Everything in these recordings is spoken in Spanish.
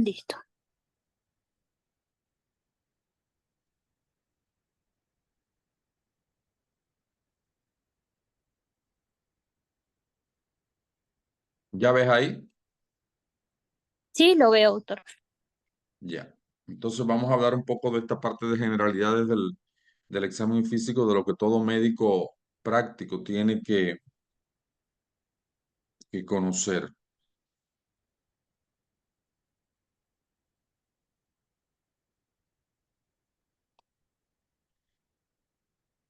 Listo. ¿Ya ves ahí? Sí, lo veo, doctor. Ya. Entonces vamos a hablar un poco de esta parte de generalidades del examen físico, de lo que todo médico práctico tiene que conocer.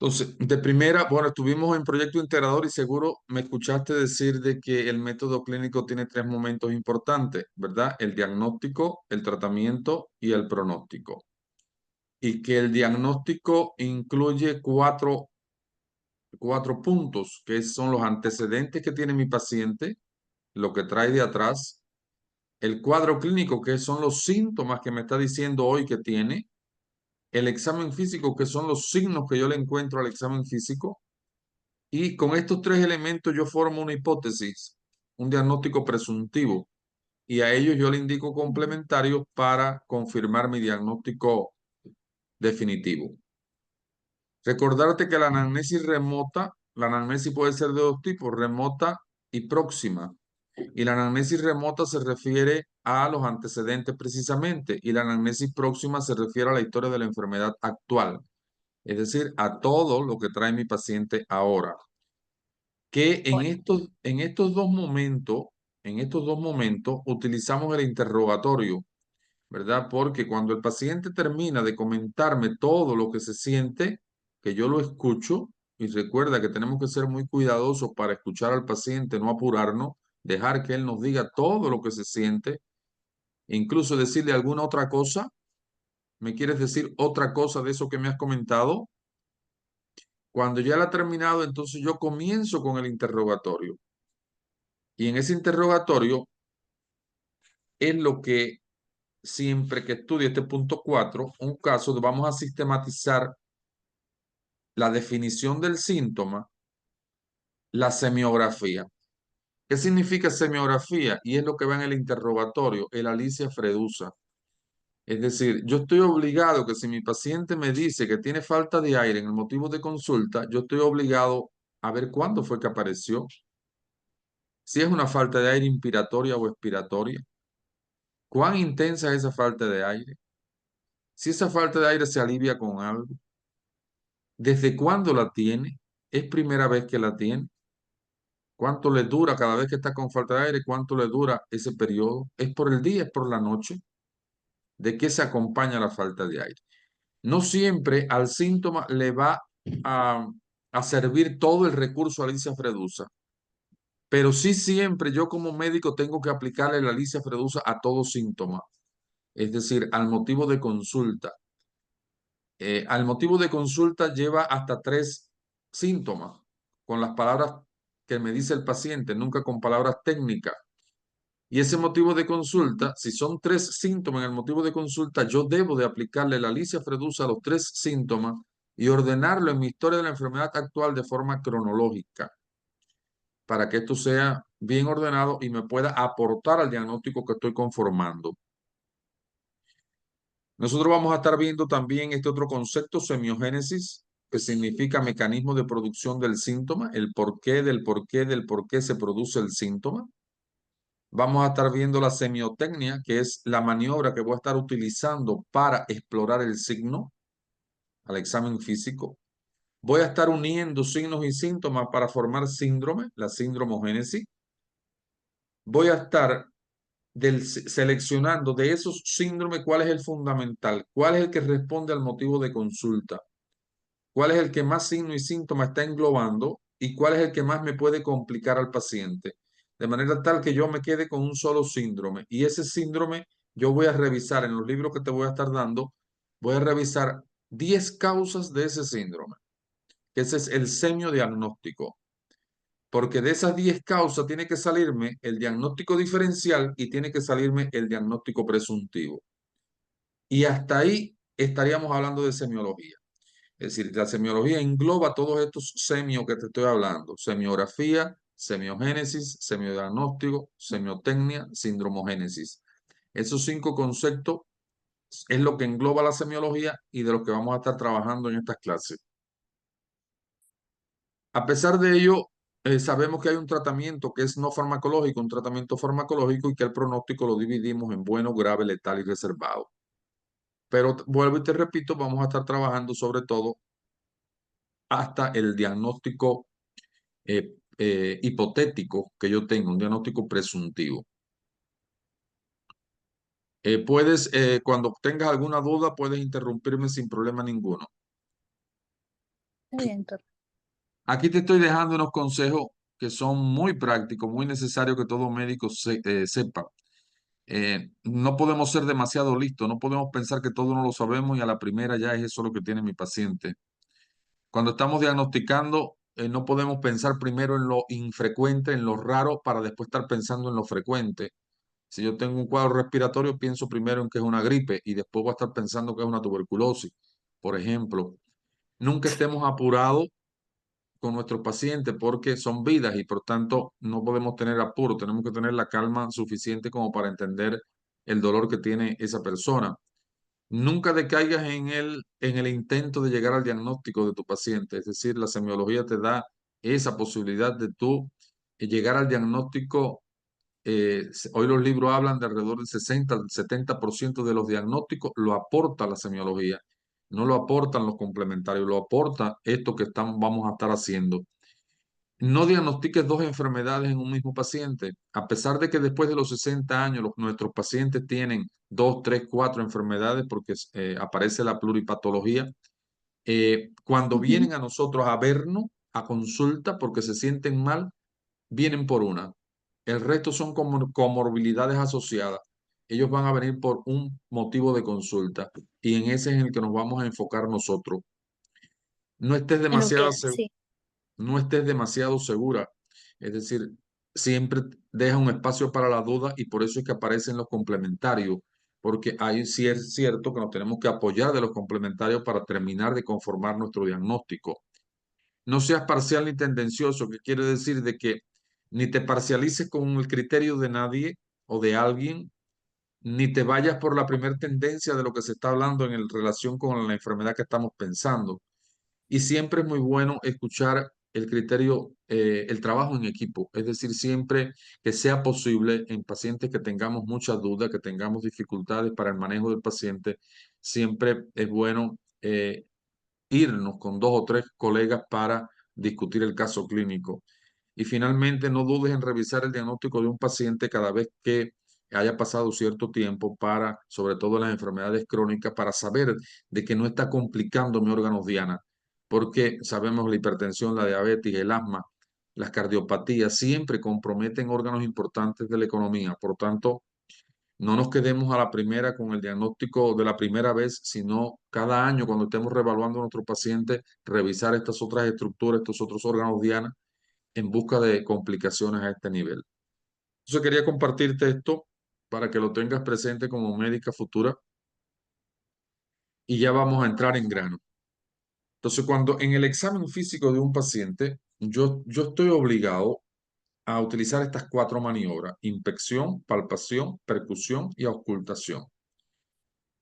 Entonces, de primera, bueno, estuvimos en proyecto integrador y seguro me escuchaste decir de que el método clínico tiene tres momentos importantes, ¿verdad? El diagnóstico, el tratamiento y el pronóstico. Y que el diagnóstico incluye cuatro puntos, que son los antecedentes que tiene mi paciente, lo que trae de atrás, el cuadro clínico, que son los síntomas que me está diciendo hoy que tiene, el examen físico, que son los signos que yo le encuentro al examen físico, y con estos tres elementos yo formo una hipótesis, un diagnóstico presuntivo, y a ellos yo le indico complementarios para confirmar mi diagnóstico definitivo. Recordarte que la anamnesis puede ser de dos tipos, remota y próxima. Y la anamnesis remota se refiere a los antecedentes precisamente, y la anamnesis próxima se refiere a la historia de la enfermedad actual, es decir, a todo lo que trae mi paciente ahora. Que Bueno, en estos dos momentos utilizamos el interrogatorio, ¿verdad? Porque cuando el paciente termina de comentarme todo lo que se siente, que yo lo escucho, y recuerda que tenemos que ser muy cuidadosos para escuchar al paciente, no apurarnos, dejar que él nos diga todo lo que se siente, incluso decirle alguna otra cosa. ¿Me quieres decir otra cosa de eso que me has comentado? Cuando ya la ha terminado, entonces yo comienzo con el interrogatorio. Y en ese interrogatorio es lo que siempre que estudie este punto 4, un caso, vamos a sistematizar la definición del síntoma, la semiografía. ¿Qué significa semiografía? Y es lo que va en el interrogatorio, el Alicia Fredusa. Es decir, yo estoy obligado que si mi paciente me dice que tiene falta de aire en el motivo de consulta, yo estoy obligado a ver cuándo fue que apareció, si es una falta de aire inspiratoria o expiratoria, cuán intensa es esa falta de aire, si esa falta de aire se alivia con algo, desde cuándo la tiene, es primera vez que la tiene, cuánto le dura cada vez que está con falta de aire, cuánto le dura ese periodo, es por el día, es por la noche, de qué se acompaña la falta de aire. No siempre al síntoma le va a, a servir todo el recurso Alicia Fredusa, pero sí siempre yo como médico tengo que aplicarle la Alicia Fredusa a todo síntoma, es decir, al motivo de consulta. Al motivo de consulta lleva hasta tres síntomas, con las palabras que me dice el paciente, nunca con palabras técnicas. Y ese motivo de consulta, si son tres síntomas en el motivo de consulta, yo debo de aplicarle la Alicia Fredusa a los tres síntomas y ordenarlo en mi historia de la enfermedad actual de forma cronológica, para que esto sea bien ordenado y me pueda aportar al diagnóstico que estoy conformando. Nosotros vamos a estar viendo también este otro concepto, semiogénesis, que significa mecanismo de producción del síntoma, el porqué del porqué del por qué se produce el síntoma. Vamos a estar viendo la semiotecnia, que es la maniobra que voy a estar utilizando para explorar el signo al examen físico. Voy a estar uniendo signos y síntomas para formar síndrome, la síndromogénesis. Voy a estar seleccionando de esos síndromes cuál es el fundamental, cuál es el que responde al motivo de consulta, cuál es el que más signo y síntoma está englobando y cuál es el que más me puede complicar al paciente. De manera tal que yo me quede con un solo síndrome. Y ese síndrome yo voy a revisar en los libros que te voy a estar dando, voy a revisar 10 causas de ese síndrome. Ese es el semiodiagnóstico. Porque de esas 10 causas tiene que salirme el diagnóstico diferencial y tiene que salirme el diagnóstico presuntivo. Y hasta ahí estaríamos hablando de semiología. Es decir, la semiología engloba todos estos semios que te estoy hablando: semiografía, semiogénesis, semiodiagnóstico, semiotecnia, síndromogénesis. Esos 5 conceptos es lo que engloba la semiología y de los que vamos a estar trabajando en estas clases. A pesar de ello, sabemos que hay un tratamiento que es no farmacológico, un tratamiento farmacológico y que el pronóstico lo dividimos en bueno, grave, letal y reservado. Pero vuelvo y te repito, vamos a estar trabajando sobre todo hasta el diagnóstico hipotético que yo tengo, un diagnóstico presuntivo. Cuando tengas alguna duda, puedes interrumpirme sin problema ninguno. Está bien, doctor. Aquí te estoy dejando unos consejos que son muy prácticos, muy necesarios que todo médico sepa. No podemos ser demasiado listos, no podemos pensar que todo no lo sabemos y a la primera ya es eso lo que tiene mi paciente. Cuando estamos diagnosticando, no podemos pensar primero en lo infrecuente, en lo raro, para después estar pensando en lo frecuente. Si yo tengo un cuadro respiratorio, pienso primero en que es una gripe y después voy a estar pensando que es una tuberculosis, por ejemplo. Nunca estemos apurados con nuestros pacientes porque son vidas y por tanto no podemos tener apuro, tenemos que tener la calma suficiente como para entender el dolor que tiene esa persona. Nunca decaigas en el intento de llegar al diagnóstico de tu paciente, es decir, la semiología te da esa posibilidad de tú llegar al diagnóstico. Hoy los libros hablan de alrededor del 60 al 70% de los diagnósticos lo aporta la semiología, no lo aportan los complementarios, lo aporta esto que vamos a estar haciendo. No diagnostiques 2 enfermedades en un mismo paciente. A pesar de que después de los 60 años nuestros pacientes tienen 2, 3, 4 enfermedades porque aparece la pluripatología, cuando Ujú. vienen a nosotros a vernos, a consulta porque se sienten mal, vienen por una. El resto son comorbilidades asociadas. Ellos van a venir por un motivo de consulta y en ese es en el que nos vamos a enfocar nosotros. No estés En lo demasiado que, sí, no estés demasiado segura. Es decir, siempre deja un espacio para la duda y por eso es que aparecen los complementarios, porque ahí sí es cierto que nos tenemos que apoyar de los complementarios para terminar de conformar nuestro diagnóstico. No seas parcial ni tendencioso, que quiere decir de que ni te parcialices con el criterio de nadie o de alguien, ni te vayas por la primera tendencia de lo que se está hablando en relación con la enfermedad que estamos pensando. Y siempre es muy bueno escuchar el criterio, el trabajo en equipo, es decir, siempre que sea posible en pacientes que tengamos muchas dudas, que tengamos dificultades para el manejo del paciente, siempre es bueno irnos con 2 o 3 colegas para discutir el caso clínico. Y finalmente, no dudes en revisar el diagnóstico de un paciente cada vez que haya pasado cierto tiempo para, sobre todo las enfermedades crónicas, para saber de que no está complicando mi órgano diana, porque sabemos la hipertensión, la diabetes, el asma, las cardiopatías siempre comprometen órganos importantes de la economía. Por tanto, no nos quedemos a la primera con el diagnóstico de la primera vez, sino cada año cuando estemos reevaluando a nuestro paciente, revisar estas otras estructuras, estos otros órganos diana en busca de complicaciones a este nivel. Entonces quería compartirte esto para que lo tengas presente como médica futura y ya vamos a entrar en grano. Entonces, cuando en el examen físico de un paciente, yo estoy obligado a utilizar estas 4 maniobras: inspección, palpación, percusión y auscultación.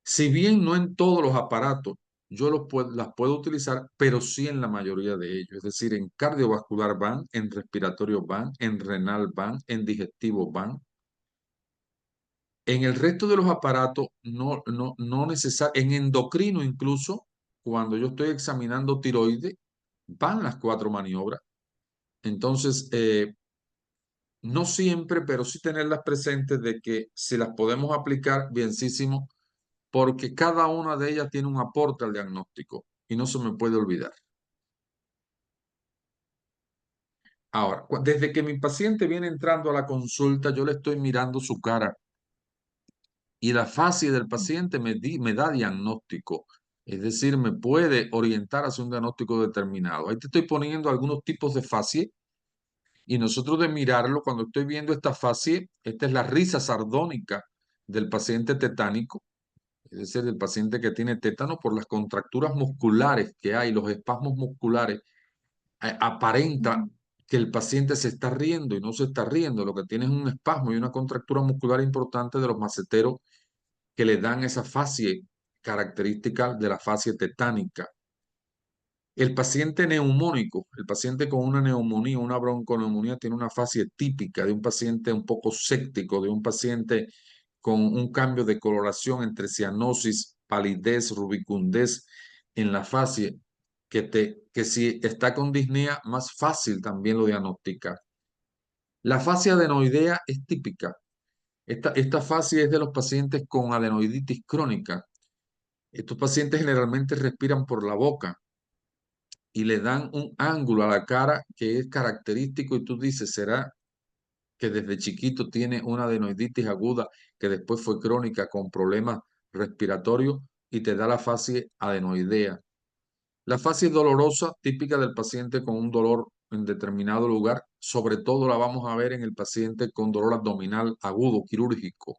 Si bien no en todos los aparatos las puedo utilizar, pero sí en la mayoría de ellos. Es decir, en cardiovascular van, en respiratorio van, en renal van, en digestivo van. En el resto de los aparatos, no en endocrino incluso, cuando yo estoy examinando tiroides, van las 4 maniobras. Entonces, no siempre, pero sí tenerlas presentes de que si las podemos aplicar, bienísimo, porque cada una de ellas tiene un aporte al diagnóstico y no se me puede olvidar. Ahora, desde que mi paciente viene entrando a la consulta, yo le estoy mirando su cara y la fascia del paciente me da diagnóstico, es decir, me puede orientar hacia un diagnóstico determinado. Ahí te estoy poniendo algunos tipos de fascia y nosotros de mirarlo, cuando estoy viendo esta fascia, esta es la risa sardónica del paciente tetánico, es decir, del paciente que tiene tétano por las contracturas musculares que hay, los espasmos musculares, aparenta ujú. que el paciente se está riendo y no se está riendo, lo que tiene es un espasmo y una contractura muscular importante de los maceteros que le dan esa fascie característica de la fascie tetánica. El paciente neumónico, el paciente con una neumonía, una bronconeumonía, tiene una fascie típica de un paciente un poco séptico, de un paciente con un cambio de coloración entre cianosis, palidez, rubicundez en la fascie, que si está con disnea, más fácil también lo diagnostica. La fascia adenoidea es típica. Esta fascia es de los pacientes con adenoiditis crónica. Estos pacientes generalmente respiran por la boca y le dan un ángulo a la cara que es característico y tú dices, ¿será que desde chiquito tiene una adenoiditis aguda que después fue crónica con problemas respiratorios y te da la fascie adenoidea? La fascie dolorosa, típica del paciente con un dolor en determinado lugar, sobre todo la vamos a ver en el paciente con dolor abdominal agudo quirúrgico.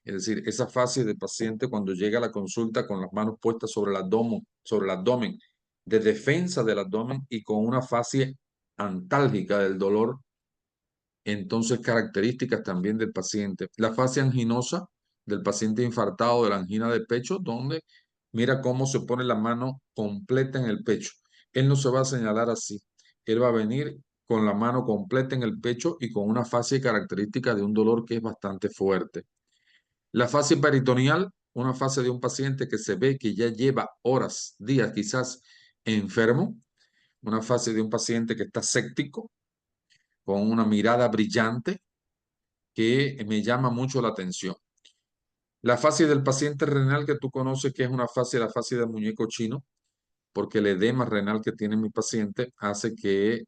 Es decir, esa fase de paciente cuando llega a la consulta con las manos puestas sobre el abdomen, de defensa del abdomen y con una fase antálgica del dolor, entonces características también del paciente. La fase anginosa del paciente infartado de la angina de pecho, donde mira cómo se pone la mano completa en el pecho. Él no se va a señalar así. Él va a venir con la mano completa en el pecho y con una fase característica de un dolor que es bastante fuerte. La fase peritoneal, una fase de un paciente que se ve que ya lleva horas, días quizás enfermo, una fase de un paciente que está séptico, con una mirada brillante que me llama mucho la atención. La fase del paciente renal que tú conoces, que es una fase, la fase del muñeco chino, porque el edema renal que tiene mi paciente hace que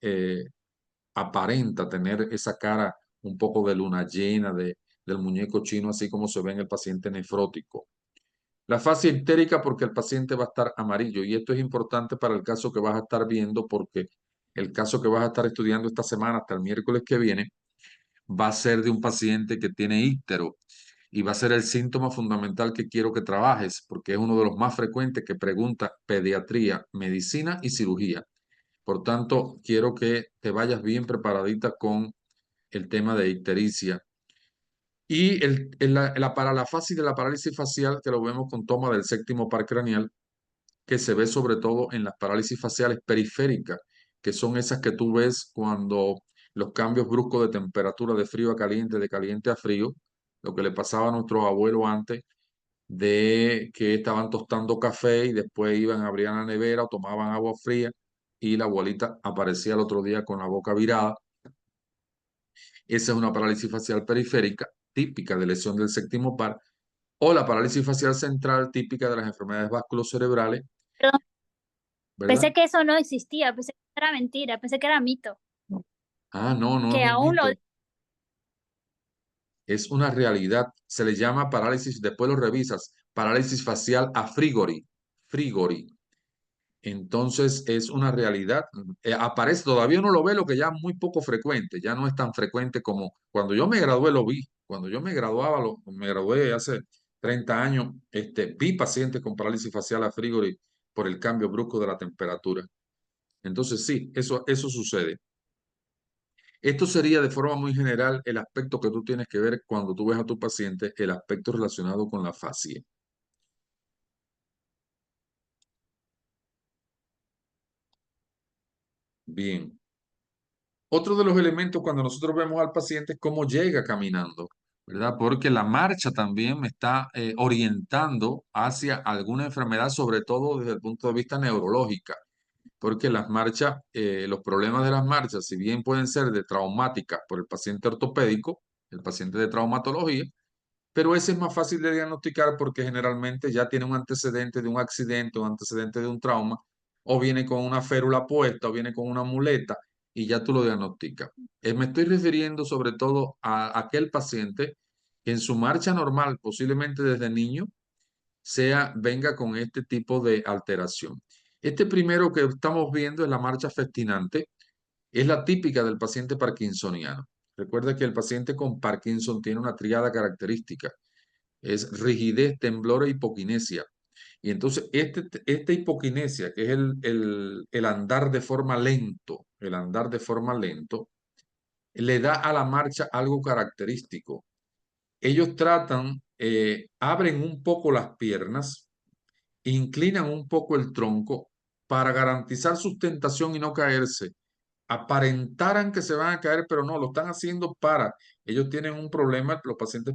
aparenta tener esa cara un poco de luna llena del muñeco chino, así como se ve en el paciente nefrótico. La fase ictérica porque el paciente va a estar amarillo y esto es importante para el caso que vas a estar viendo porque el caso que vas a estar estudiando esta semana hasta el miércoles que viene va a ser de un paciente que tiene íctero y va a ser el síntoma fundamental que quiero que trabajes porque es uno de los más frecuentes que pregunta pediatría, medicina y cirugía. Por tanto, quiero que te vayas bien preparadita con el tema de ictericia. Y para la fase de la parálisis facial, que lo vemos con toma del séptimo par craneal, que se ve sobre todo en las parálisis faciales periféricas, que son esas que tú ves cuando los cambios bruscos de temperatura de frío a caliente, de caliente a frío, lo que le pasaba a nuestros abuelos antes, de que estaban tostando café y después iban a abrir la nevera o tomaban agua fría y la abuelita aparecía el otro día con la boca virada. Esa es una parálisis facial periférica típica de lesión del séptimo par o la parálisis facial central típica de las enfermedades vasculocerebrales, Pero ¿verdad? pensé que eso no existía, pensé que era mentira, pensé que era mito, Ah, no, no es que un aún lo... mito, es una realidad. Se le llama parálisis, después lo revisas, parálisis facial a frigori, frigori. Entonces es una realidad. Aparece, todavía uno lo ve, lo que ya es muy poco frecuente, ya no es tan frecuente como cuando yo me gradué lo vi. Cuando yo me graduaba, me gradué hace 30 años, vi pacientes con parálisis facial a frigori por el cambio brusco de la temperatura. Entonces sí, eso sucede. Esto sería de forma muy general el aspecto que tú tienes que ver cuando tú ves a tu paciente, el aspecto relacionado con la fascia. Bien. Otro de los elementos cuando nosotros vemos al paciente es cómo llega caminando, ¿verdad? Porque la marcha también me está orientando hacia alguna enfermedad, sobre todo desde el punto de vista neurológica, porque las marchas, los problemas de las marchas, si bien pueden ser de traumática por el paciente ortopédico, el paciente de traumatología, pero ese es más fácil de diagnosticar porque generalmente ya tiene un antecedente de un accidente, un antecedente de un trauma, o viene con una férula puesta, o viene con una muleta, y ya tú lo diagnosticas. Me estoy refiriendo sobre todo a aquel paciente que en su marcha normal, posiblemente desde niño, venga con este tipo de alteración. Este primero que estamos viendo es la marcha festinante, es la típica del paciente parkinsoniano. Recuerda que el paciente con Parkinson tiene una triada característica, es rigidez, temblor e hipoquinesia. Y entonces esta hipoquinesia, que es el andar de forma lento, el andar de forma lento, le da a la marcha algo característico. Ellos tratan, abren un poco las piernas, inclinan un poco el tronco para garantizar sustentación y no caerse. Aparentaran que se van a caer, pero no, lo están haciendo para. Ellos tienen un problema, los pacientes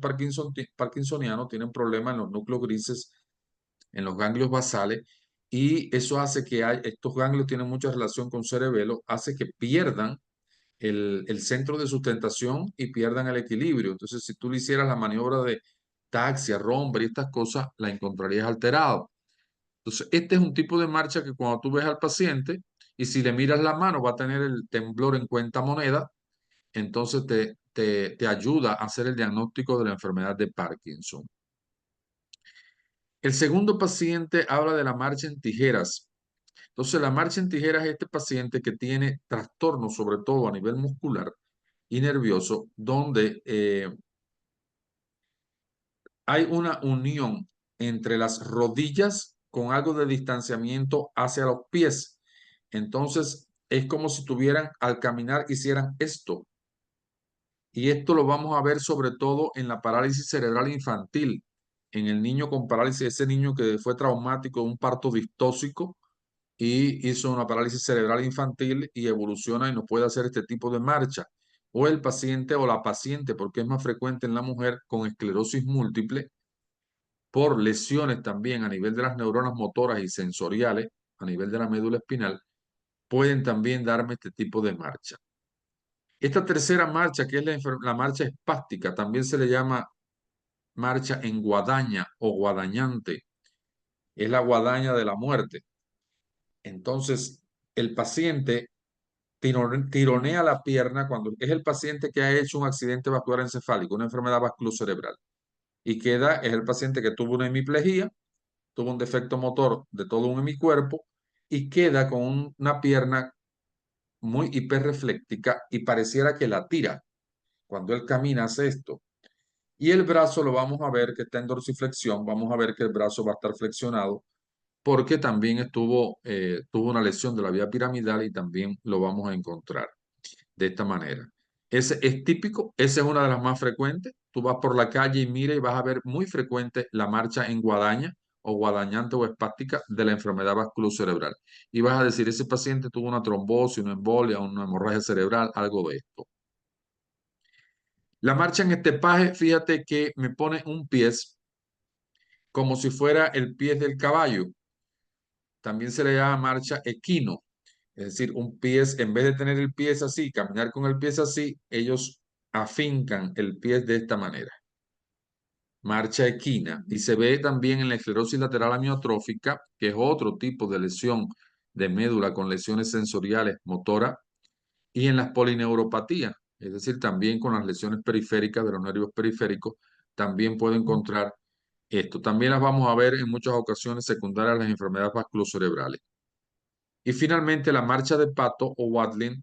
parkinsonianos tienen problemas en los núcleos grises, en los ganglios basales, y eso hace que estos ganglios tienen mucha relación con cerebelo, hace que pierdan el centro de sustentación y pierdan el equilibrio. Entonces, si tú le hicieras la maniobra de taxia, romper y estas cosas, la encontrarías alterado. Entonces, este es un tipo de marcha que cuando tú ves al paciente y si le miras la mano va a tener el temblor en cuenta moneda, entonces te ayuda a hacer el diagnóstico de la enfermedad de Parkinson. El segundo paciente habla de la marcha en tijeras. Entonces, la marcha en tijeras es este paciente que tiene trastornos, sobre todo a nivel muscular y nervioso, donde hay una unión entre las rodillas con algo de distanciamiento hacia los pies. Entonces, es como si tuvieran, al caminar, hicieran esto. Y esto lo vamos a ver sobre todo en la parálisis cerebral infantil, en el niño con parálisis, ese niño que fue traumático, un parto distóxico y hizo una parálisis cerebral infantil y evoluciona y no puede hacer este tipo de marcha. O el paciente o la paciente, porque es más frecuente en la mujer con esclerosis múltiple, por lesiones también a nivel de las neuronas motoras y sensoriales, a nivel de la médula espinal, pueden también darme este tipo de marcha. Esta tercera marcha, que es la marcha espástica, también se le llama marcha en guadaña o guadañante. Es la guadaña de la muerte. Entonces, el paciente tironea la pierna cuando es el paciente que ha hecho un accidente vascular encefálico, una enfermedad vasculocerebral, y es el paciente que tuvo una hemiplegia, tuvo un defecto motor de todo un hemicuerpo y queda con una pierna muy hiperrefléctica y pareciera que la tira. Cuando él camina hace esto. Y el brazo lo vamos a ver que está en dorsiflexión, vamos a ver que el brazo va a estar flexionado porque también tuvo una lesión de la vía piramidal y también lo vamos a encontrar de esta manera. Ese es típico, esa es una de las más frecuentes. Tú vas por la calle y mira y vas a ver muy frecuente la marcha en guadaña o guadañante o espástica de la enfermedad vasculocerebral. Y vas a decir, ese paciente tuvo una trombosis, una embolia, una hemorragia cerebral, algo de esto. La marcha en este paje, fíjate que me pone un pie como si fuera el pie del caballo. También se le llama marcha equino. Es decir, un pie, en vez de tener el pie así, caminar con el pie así, ellos afincan el pie de esta manera. Marcha equina. Y se ve también en la esclerosis lateral amiotrófica, que es otro tipo de lesión de médula con lesiones sensoriales motoras, y en las polineuropatías, es decir, también con las lesiones periféricas de los nervios periféricos, también puede encontrar esto. También las vamos a ver en muchas ocasiones secundarias a las enfermedades vasculocerebrales. Y finalmente la marcha de Pato o Watling,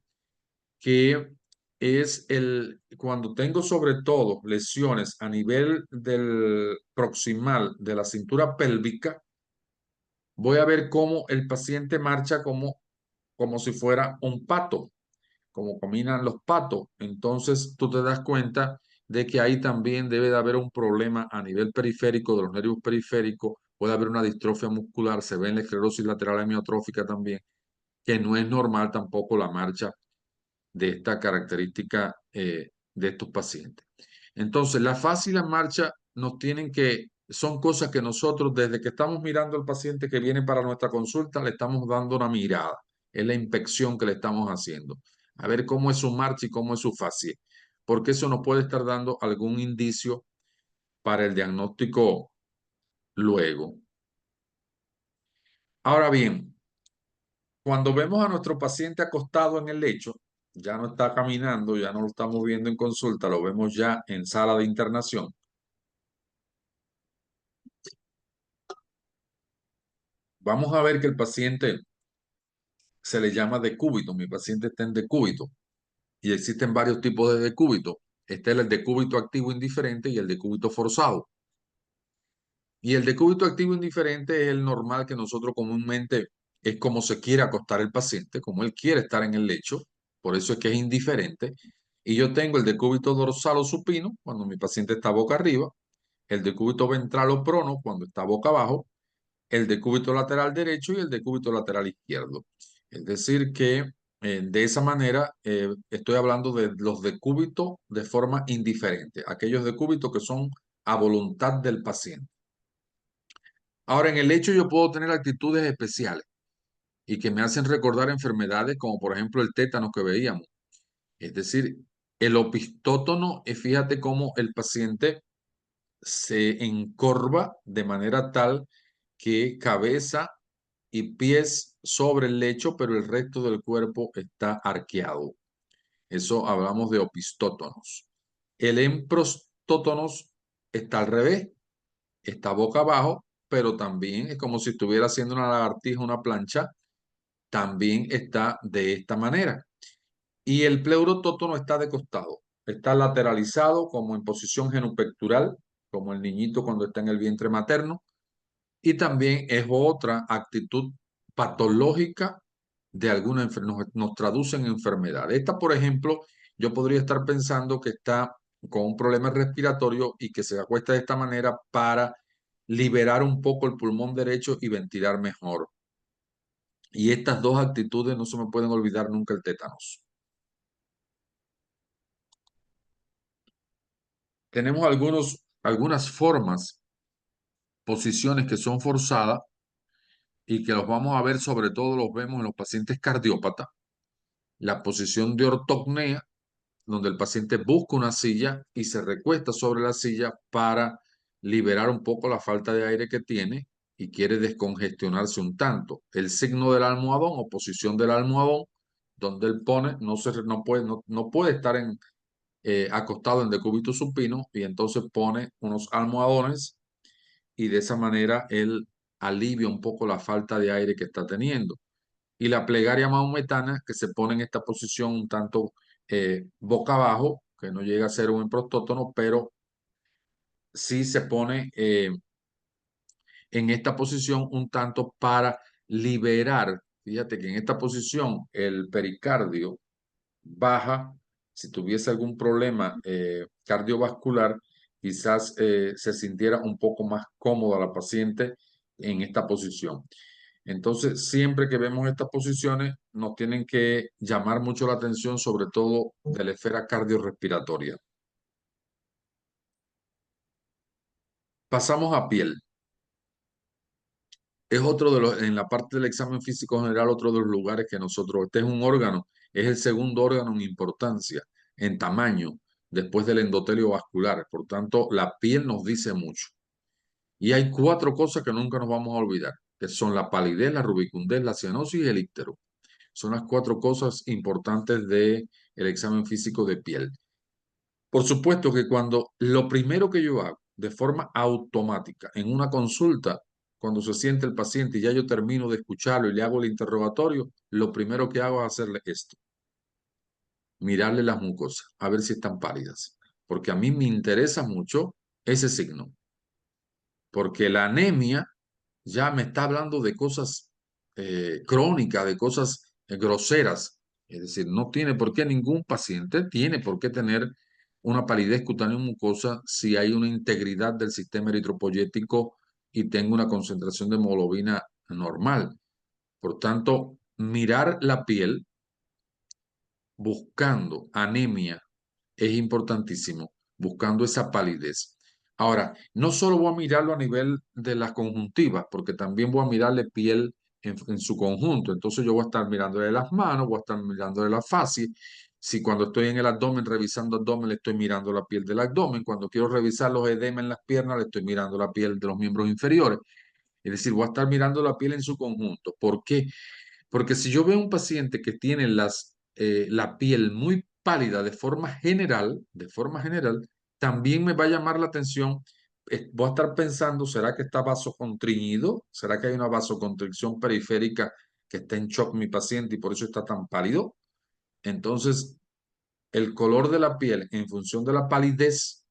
que es cuando tengo sobre todo lesiones a nivel del proximal de la cintura pélvica, voy a ver cómo el paciente marcha como si fuera un pato, como caminan los patos. Entonces tú te das cuenta de que ahí también debe de haber un problema a nivel periférico de los nervios periféricos, puede haber una distrofia muscular, se ve en la esclerosis lateral amiotrófica también, que no es normal tampoco la marcha de esta característica de estos pacientes. Entonces, la fase y la marcha son cosas que nosotros desde que estamos mirando al paciente que viene para nuestra consulta, le estamos dando una mirada, es la inspección que le estamos haciendo, a ver cómo es su marcha y cómo es su fascia, porque eso nos puede estar dando algún indicio para el diagnóstico luego. Ahora bien, cuando vemos a nuestro paciente acostado en el lecho, ya no está caminando, ya no lo estamos viendo en consulta, lo vemos ya en sala de internación. Vamos a ver que el paciente se le llama decúbito. Mi paciente está en decúbito y existen varios tipos de decúbito. Este es el decúbito activo indiferente y el decúbito forzado. Y el decúbito activo indiferente es el normal que nosotros comúnmente es como se quiere acostar el paciente, como él quiere estar en el lecho, por eso es que es indiferente. Y yo tengo el decúbito dorsal o supino cuando mi paciente está boca arriba, el decúbito ventral o prono cuando está boca abajo, el decúbito lateral derecho y el decúbito lateral izquierdo. Es decir, que de esa manera estoy hablando de los decúbitos de forma indiferente, aquellos decúbitos que son a voluntad del paciente. Ahora, en el lecho yo puedo tener actitudes especiales y que me hacen recordar enfermedades como por ejemplo el tétano que veíamos. Es decir, el opistótono, fíjate cómo el paciente se encorva de manera tal que cabeza y pies sobre el lecho, pero el resto del cuerpo está arqueado. Eso hablamos de opistótonos. El emprostótonos está al revés, está boca abajo, pero también es como si estuviera haciendo una lagartija, una plancha, también está de esta manera. Y el pleurotótono está de costado, está lateralizado como en posición genupectural, como el niñito cuando está en el vientre materno, y también es otra actitud patológica de alguna enfermedad, nos traducen enfermedad. Esta, por ejemplo, yo podría estar pensando que está con un problema respiratorio y que se acuesta de esta manera para liberar un poco el pulmón derecho y ventilar mejor. Y estas dos actitudes no se me pueden olvidar nunca el tétanos. Tenemos algunas formas, posiciones que son forzadas y que los vamos a ver, sobre todo los vemos en los pacientes cardiópatas. La posición de ortopnea, donde el paciente busca una silla y se recuesta sobre la silla para liberar un poco la falta de aire que tiene y quiere descongestionarse un tanto. El signo del almohadón o posición del almohadón, donde él pone, no puede estar acostado en decúbito supino y entonces pone unos almohadones y de esa manera él alivia un poco la falta de aire que está teniendo. Y la plegaria maometana, que se pone en esta posición un tanto boca abajo, que no llega a ser un prostótono, pero sí se pone en esta posición un tanto para liberar. Fíjate que en esta posición el pericardio baja. Si tuviese algún problema cardiovascular, quizás se sintiera un poco más cómoda la paciente en esta posición. Entonces, siempre que vemos estas posiciones, nos tienen que llamar mucho la atención, sobre todo de la esfera cardiorrespiratoria. Pasamos a piel. Es otro de los, en la parte del examen físico general, otro de los lugares que nosotros, este es un órgano, es el segundo órgano en importancia, en tamaño, después del endotelio vascular. Por tanto, la piel nos dice mucho. Y hay cuatro cosas que nunca nos vamos a olvidar, que son la palidez, la rubicundez, la cianosis y el íctero. Son las cuatro cosas importantes del examen físico de piel. Por supuesto que cuando lo primero que yo hago de forma automática en una consulta, cuando se siente el paciente y ya yo termino de escucharlo y le hago el interrogatorio, lo primero que hago es hacerle esto, mirarle las mucosas, a ver si están pálidas, porque a mí me interesa mucho ese signo, porque la anemia ya me está hablando de cosas crónicas, de cosas groseras. Es decir, no tiene por qué ningún paciente tiene por qué tener una palidez cutánea mucosa si hay una integridad del sistema eritropoyético y tengo una concentración de hemoglobina normal. Por tanto, mirar la piel buscando anemia es importantísimo, buscando esa palidez. Ahora, no solo voy a mirarlo a nivel de las conjuntivas, porque también voy a mirarle piel en su conjunto. Entonces yo voy a estar mirándole las manos, voy a estar mirándole la fascia. Si cuando estoy en el abdomen revisando abdomen, le estoy mirando la piel del abdomen. Cuando quiero revisar los edemas en las piernas, le estoy mirando la piel de los miembros inferiores. Es decir, voy a estar mirando la piel en su conjunto. ¿Por qué? Porque si yo veo un paciente que tiene la piel muy pálida de forma general, también me va a llamar la atención. Voy a estar pensando, ¿será que está vasocontriñido? ¿Será que hay una vasoconstricción periférica que está en shock mi paciente y por eso está tan pálido? Entonces, el color de la piel en función de la palidez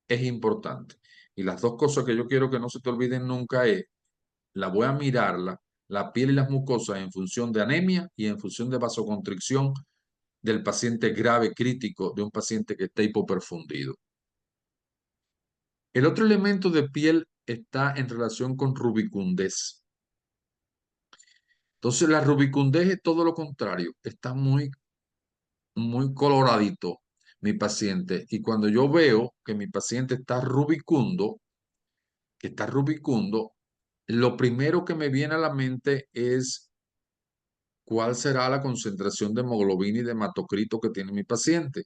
es importante. Y las dos cosas que yo quiero que no se te olviden nunca es, la voy a mirarla la piel y las mucosas en función de anemia y en función de vasoconstricción del paciente grave crítico, de un paciente que está hipoperfundido. El otro elemento de piel está en relación con rubicundez. Entonces, la rubicundez es todo lo contrario, está muy coloradito mi paciente. Y cuando yo veo que mi paciente está rubicundo, lo primero que me viene a la mente es cuál será la concentración de hemoglobina y de hematocrito que tiene mi paciente.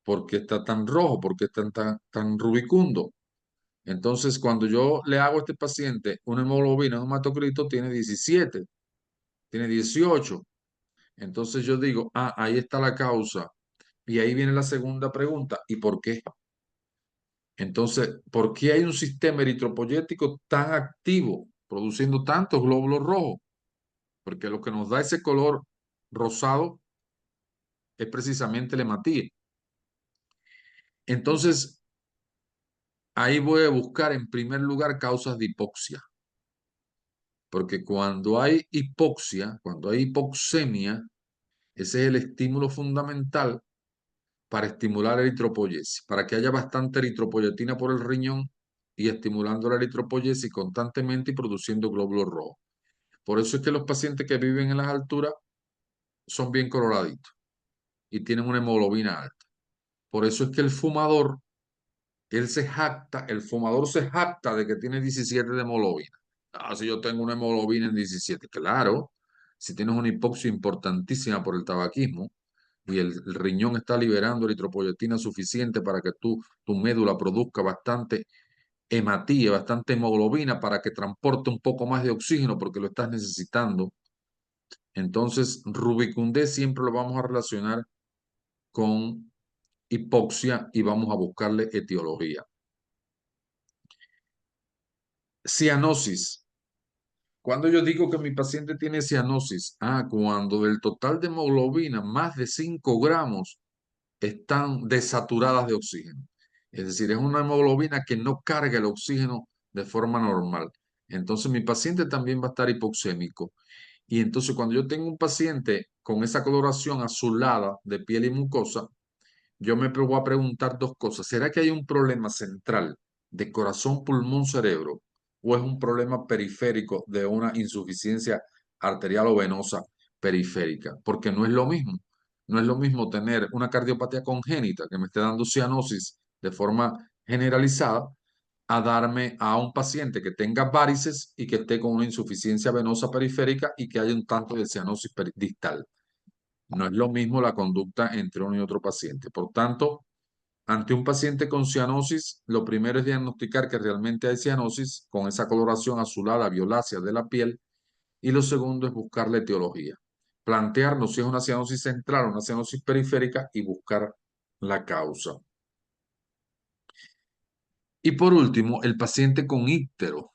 ¿Por qué está tan rojo? ¿Por qué está tan rubicundo? Entonces, cuando yo le hago a este paciente una hemoglobina, un hematocrito, tiene 17, tiene 18. Entonces yo digo, ahí está la causa. Y ahí viene la segunda pregunta, ¿y por qué? Entonces, ¿por qué hay un sistema eritropoyético tan activo, produciendo tantos glóbulos rojos? Porque lo que nos da ese color rosado es precisamente la hematía. Entonces, ahí voy a buscar en primer lugar causas de hipoxia. Porque cuando hay hipoxia, cuando hay hipoxemia, ese es el estímulo fundamental para estimular la eritropoyesis, para que haya bastante eritropoyetina por el riñón y estimulando la eritropoyesis constantemente y produciendo glóbulos rojos. Por eso es que los pacientes que viven en las alturas son bien coloraditos y tienen una hemoglobina alta. Por eso es que el fumador se jacta de que tiene 17 de hemoglobina. Si yo tengo una hemoglobina en 17, claro, si tienes una hipoxia importantísima por el tabaquismo y el riñón está liberando eritropoyetina suficiente para que tu médula produzca bastante hematía, bastante hemoglobina para que transporte un poco más de oxígeno porque lo estás necesitando. Entonces, rubicundez siempre lo vamos a relacionar con hipoxia y vamos a buscarle etiología. Cianosis. Cuando yo digo que mi paciente tiene cianosis, cuando del total de hemoglobina, más de 5 gramos están desaturadas de oxígeno. Es decir, es una hemoglobina que no carga el oxígeno de forma normal. Entonces mi paciente también va a estar hipoxémico. Y entonces cuando yo tengo un paciente con esa coloración azulada de piel y mucosa, yo me voy a preguntar dos cosas. ¿Será que hay un problema central de corazón, pulmón, cerebro? ¿O es un problema periférico de una insuficiencia arterial o venosa periférica? Porque no es lo mismo. No es lo mismo tener una cardiopatía congénita que me esté dando cianosis de forma generalizada a darme a un paciente que tenga varices y que esté con una insuficiencia venosa periférica y que haya un tanto de cianosis distal. No es lo mismo la conducta entre uno y otro paciente. Por tanto, ante un paciente con cianosis, lo primero es diagnosticar que realmente hay cianosis con esa coloración azulada violácea de la piel y lo segundo es buscar la etiología. Plantearnos si es una cianosis central o una cianosis periférica y buscar la causa. Y por último, el paciente con íctero.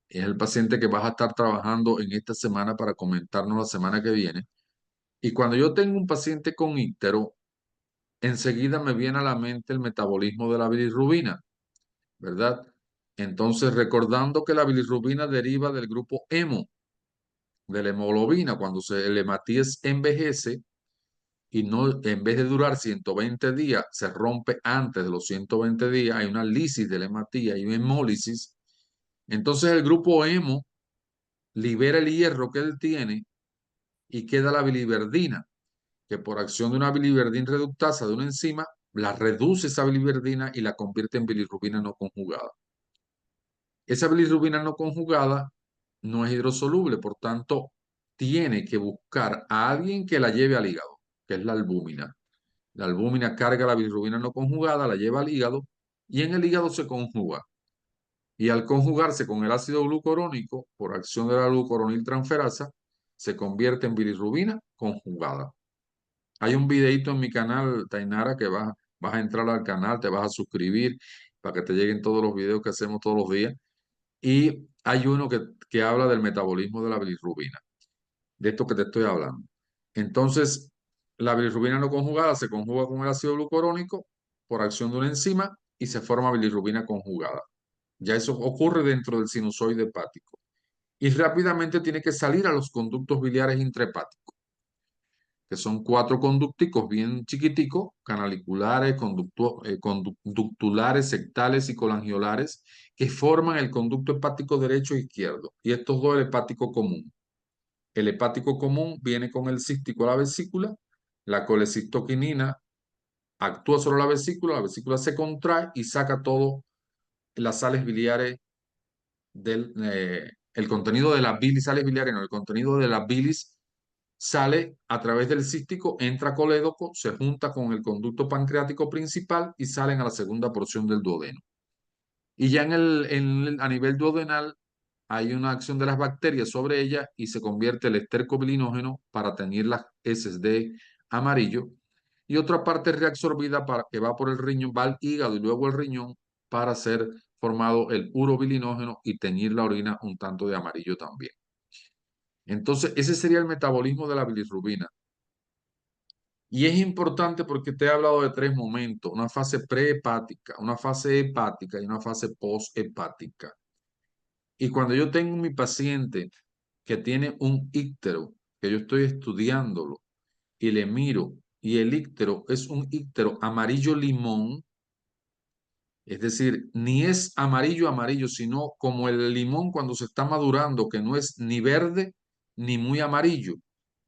Es el paciente que vas a estar trabajando en esta semana para comentarnos la semana que viene. Y cuando yo tengo un paciente con íctero, enseguida me viene a la mente el metabolismo de la bilirrubina, ¿verdad? Entonces, recordando que la bilirrubina deriva del grupo hemo, de la hemoglobina, cuando el hematíes envejece y no, en vez de durar 120 días, se rompe antes de los 120 días, hay una lisis de la hematía y una hemólisis. Entonces, el grupo hemo libera el hierro que él tiene y queda la biliverdina, que por acción de una biliverdina reductasa de una enzima, la reduce esa biliverdina y la convierte en bilirrubina no conjugada. Esa bilirrubina no conjugada no es hidrosoluble, por tanto, tiene que buscar a alguien que la lleve al hígado, que es la albúmina. La albúmina carga la bilirrubina no conjugada, la lleva al hígado y en el hígado se conjuga. Y al conjugarse con el ácido glucurónico, por acción de la glucuroniltransferasa, se convierte en bilirrubina conjugada. Hay un videito en mi canal, Tainara, que vas a entrar al canal, te vas a suscribir para que te lleguen todos los videos que hacemos todos los días. Y hay uno que habla del metabolismo de la bilirrubina, de esto que te estoy hablando. Entonces, la bilirrubina no conjugada se conjuga con el ácido glucurónico por acción de una enzima y se forma bilirrubina conjugada. Ya eso ocurre dentro del sinusoide hepático. y rápidamente tiene que salir a los conductos biliares intrahepáticos, que son 4 conducticos bien chiquiticos, canaliculares, conductulares, sectales y colangiolares, que forman el conducto hepático derecho e izquierdo, y estos dos el hepático común. El hepático común viene con el cístico a la vesícula, la colecistoquinina actúa sobre la vesícula se contrae y saca todo las sales biliares el contenido de las bilis, sales biliares, no, el contenido de las bilis sale a través del cístico, entra colédoco, se junta con el conducto pancreático principal y salen a la segunda porción del duodeno. Y ya a nivel duodenal hay una acción de las bacterias sobre ella y se convierte el esterco bilinógeno para teñir las heces de amarillo. Y otra parte reabsorbida que va por el riñón, va al hígado y luego el riñón para ser formado el urobilinógeno y teñir la orina un tanto de amarillo también. Entonces, ese sería el metabolismo de la bilirrubina. Y es importante porque te he hablado de 3 momentos: una fase prehepática, una fase hepática y una fase poshepática. Y cuando yo tengo mi paciente que tiene un íctero, que yo estoy estudiándolo y le miro, y el íctero es un íctero amarillo limón, es decir, ni es amarillo amarillo, sino como el limón cuando se está madurando, que no es ni verde ni muy amarillo.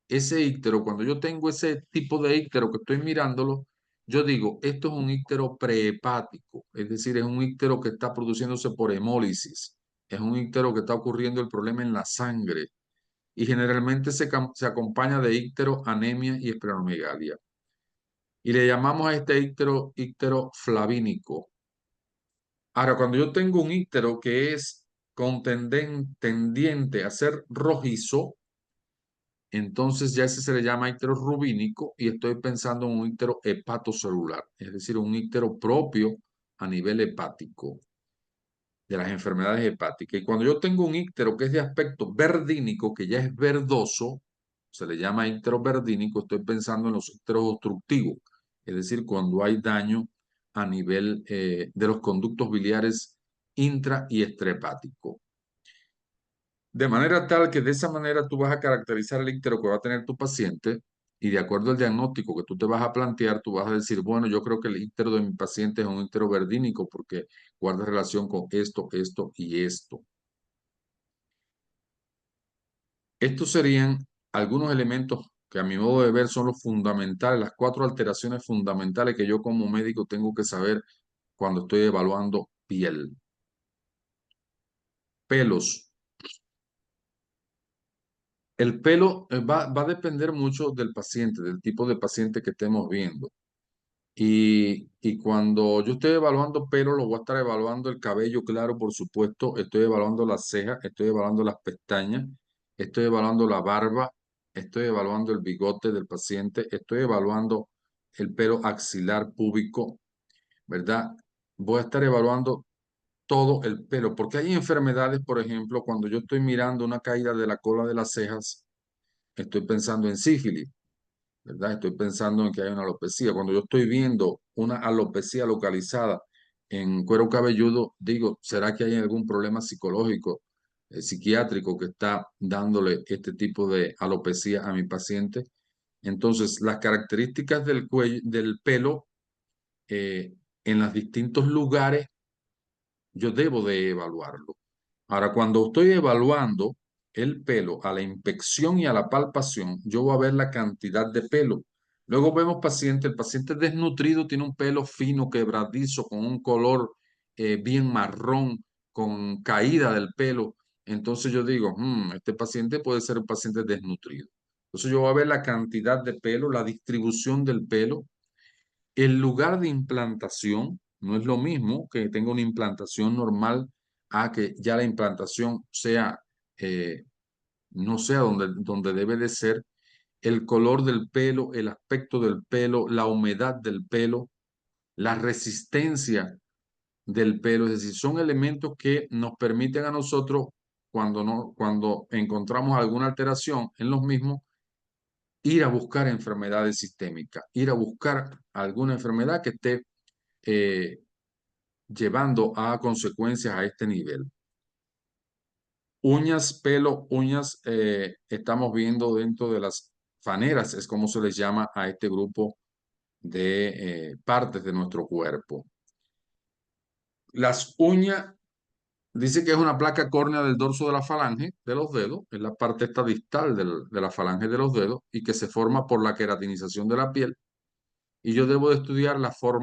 Ese íctero, cuando yo tengo ese tipo de íctero que estoy mirándolo, yo digo, esto es un íctero prehepático, es decir, es un íctero que está produciéndose por hemólisis, es un íctero que está ocurriendo el problema en la sangre y generalmente se acompaña de íctero, anemia y esplenomegalia. Y le llamamos a este íctero flavínico. Ahora, cuando yo tengo un íctero que es tendiente a ser rojizo, entonces ya ese se le llama íctero rubínico y estoy pensando en un íctero hepatocelular, es decir, un íctero propio a nivel hepático de las enfermedades hepáticas. Y cuando yo tengo un íctero que es de aspecto verdínico, que ya es verdoso, se le llama íctero verdínico, estoy pensando en los ícteros obstructivos, es decir, cuando hay daño a nivel de los conductos biliares intra y extrahepático. De manera tal que de esa manera tú vas a caracterizar el íctero que va a tener tu paciente y de acuerdo al diagnóstico que tú te vas a plantear, tú vas a decir, bueno, yo creo que el íctero de mi paciente es un íctero verdínico porque guarda relación con esto, esto y esto. Estos serían algunos elementos que a mi modo de ver son los fundamentales, las 4 alteraciones fundamentales que yo como médico tengo que saber cuando estoy evaluando piel. Pelos. El pelo va a depender mucho del paciente, del tipo de paciente que estemos viendo. Y cuando yo estoy evaluando pelo, lo voy a estar evaluando el cabello, claro, por supuesto. Estoy evaluando las cejas, estoy evaluando las pestañas, estoy evaluando la barba, estoy evaluando el bigote del paciente, estoy evaluando el pelo axilar púbico, ¿verdad? Voy a estar evaluando todo el pelo, porque hay enfermedades, por ejemplo, cuando yo estoy mirando una caída de la cola de las cejas, estoy pensando en sífilis, ¿verdad? Estoy pensando en que hay una alopecia. Cuando yo estoy viendo una alopecia localizada en cuero cabelludo, digo, ¿será que hay algún problema psicológico, psiquiátrico que está dándole este tipo de alopecia a mi paciente? Entonces, las características del cuello, del pelo, eh, en los distintos lugares, yo debo de evaluarlo. Ahora, cuando estoy evaluando el pelo a la inspección y a la palpación, yo voy a ver la cantidad de pelo. Luego vemos paciente, el paciente desnutrido tiene un pelo fino, quebradizo, con un color bien marrón, con caída del pelo. Entonces yo digo, este paciente puede ser un paciente desnutrido. Entonces yo voy a ver la cantidad de pelo, la distribución del pelo, el lugar de implantación. No es lo mismo que tenga una implantación normal a que ya la implantación sea, eh, no sea donde debe de ser. El color del pelo, el aspecto del pelo, la humedad del pelo, la resistencia del pelo. Es decir, son elementos que nos permiten a nosotros, cuando encontramos alguna alteración en los mismos, ir a buscar enfermedades sistémicas, ir a buscar alguna enfermedad que esté eh, llevando a consecuencias a este nivel. Uñas, pelo, uñas, estamos viendo dentro de las faneras, es como se les llama a este grupo de partes de nuestro cuerpo. Las uñas, dice que es una placa córnea del dorso de la falange de los dedos, es la parte esta distal de la falange de los dedos y que se forma por la queratinización de la piel. Y yo debo de estudiar la forma